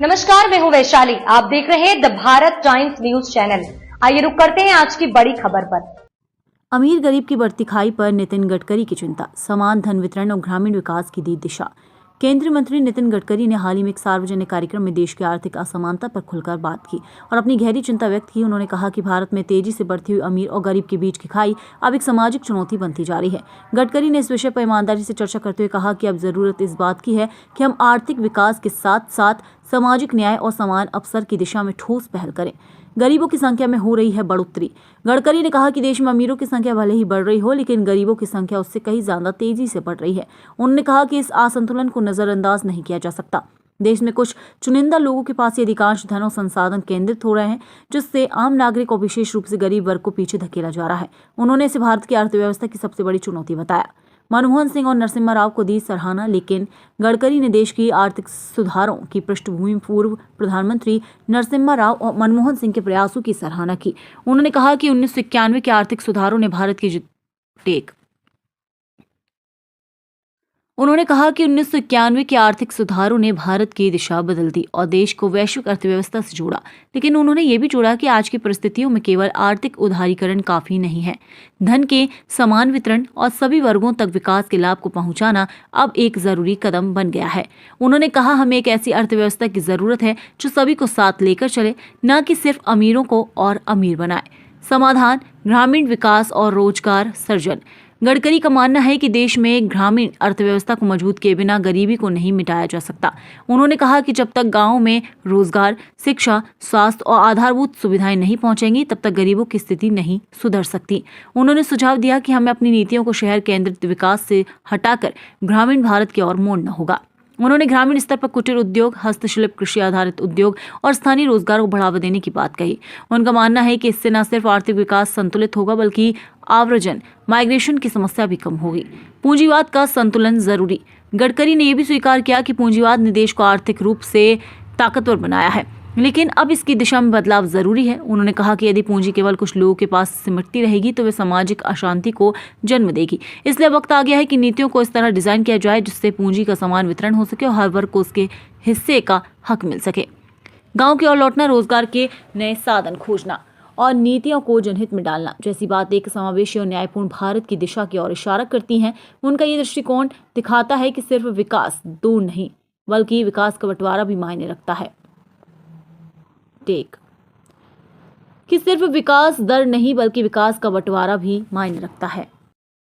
नमस्कार, मैं हूं वैशाली। आप देख रहे हैं the Bharat times news channel. आइए रुक करते हैं आज की बड़ी खबर पर। अमीर गरीब की बढ़ती खाई पर नितिन गडकरी की चिंता, समान धन वितरण और ग्रामीण विकास की दी दिशा। केंद्रीय मंत्री नितिन गडकरी ने हाल ही में एक सार्वजनिक कार्यक्रम में देश की आर्थिक असमानता पर खुलकर बात की और अपनी गहरी चिंता व्यक्त की। उन्होंने कहा कि भारत में तेजी से बढ़ती हुई अमीर और गरीब के बीच की खाई अब एक सामाजिक चुनौती बनती जा रही है। गडकरी ने इस विषय पर ईमानदारी से चर्चा करते हुए कहा कि अब जरूरत इस बात की है कि हम आर्थिक विकास के साथ साथ सामाजिक न्याय और समान अवसर की दिशा में ठोस पहल करें। गरीबों की संख्या में हो रही है बढ़ोतरी। गडकरी ने कहा कि देश में अमीरों की संख्या भले ही बढ़ रही हो, लेकिन गरीबों की संख्या उससे कहीं ज्यादा तेजी से बढ़ रही है। उन्होंने कहा कि इस असंतुलन को नजरअंदाज नहीं किया जा सकता। देश में कुछ चुनिंदा लोगों के पास अधिकांश धन और संसाधन केंद्रित हो रहे हैं, जिससे आम नागरिक और विशेष रूप से गरीब वर्ग को पीछे धकेला जा रहा है। उन्होंने इसे भारत की अर्थव्यवस्था की सबसे बड़ी चुनौती बताया। मनमोहन सिंह और नरसिम्हा राव को दी सराहना, लेकिन गडकरी ने देश की आर्थिक सुधारों की पृष्ठभूमि पूर्व प्रधानमंत्री नरसिम्हा राव और मनमोहन सिंह के प्रयासों की सराहना की। उन्होंने कहा कि 1991 के आर्थिक सुधारों ने भारत की उन्होंने कहा कि 1991 के आर्थिक सुधारों ने भारत की दिशा बदल दी और देश को वैश्विक अर्थव्यवस्था से जोड़ा। लेकिन उन्होंने ये भी जोड़ा कि आज की परिस्थितियों में केवल आर्थिक उदारीकरण काफी नहीं है। धन के समान वितरण और सभी वर्गों तक विकास के लाभ को पहुंचाना अब एक जरूरी कदम बन गया है। उन्होंने कहा, हमें एक ऐसी अर्थव्यवस्था की जरूरत है जो सभी को साथ लेकर चले, न कि सिर्फ अमीरों को और अमीर बनाए। समाधान, ग्रामीण विकास और रोजगार सृजन। गडकरी का मानना है कि देश में ग्रामीण अर्थव्यवस्था को मजबूत किए बिना गरीबी को नहीं मिटाया जा सकता। उन्होंने कहा कि जब तक गांवों में रोजगार, शिक्षा, स्वास्थ्य और आधारभूत सुविधाएं नहीं पहुंचेंगी, तब तक गरीबों की स्थिति नहीं सुधर सकती। उन्होंने सुझाव दिया कि हमें अपनी नीतियों को शहर केंद्रित विकास से हटाकर ग्रामीण भारत की ओर मोड़ना होगा। उन्होंने ग्रामीण स्तर पर कुटीर उद्योग, हस्तशिल्प, कृषि आधारित उद्योग और स्थानीय रोजगार को बढ़ावा देने की बात कही। उनका मानना है कि इससे न सिर्फ आर्थिक विकास संतुलित होगा, बल्कि आव्रजन, माइग्रेशन की समस्या भी कम होगी। पूंजीवाद का संतुलन जरूरी। गडकरी ने यह भी स्वीकार किया कि पूंजीवाद ने देश को आर्थिक रूप से ताकतवर बनाया है, लेकिन अब इसकी दिशा में बदलाव जरूरी है। उन्होंने कहा कि यदि पूंजी केवल कुछ लोगों के पास सिमटती रहेगी तो वे सामाजिक अशांति को जन्म देगी। इसलिए वक्त आ गया है कि नीतियों को इस तरह डिजाइन किया जाए जिससे पूंजी का समान वितरण हो सके और हर वर्ग को उसके हिस्से का हक मिल सके। गांव की ओर लौटना, रोजगार के नए साधन खोजना और नीतियों को जनहित में डालना जैसी बात एक समावेशी और न्यायपूर्ण भारत की दिशा की ओर इशारा करती हैं। उनका ये दृष्टिकोण दिखाता है कि सिर्फ विकास दूर नहीं, बल्कि विकास का बंटवारा भी मायने रखता है। कि सिर्फ विकास दर नहीं, बल्कि विकास का बंटवारा भी मायने रखता है।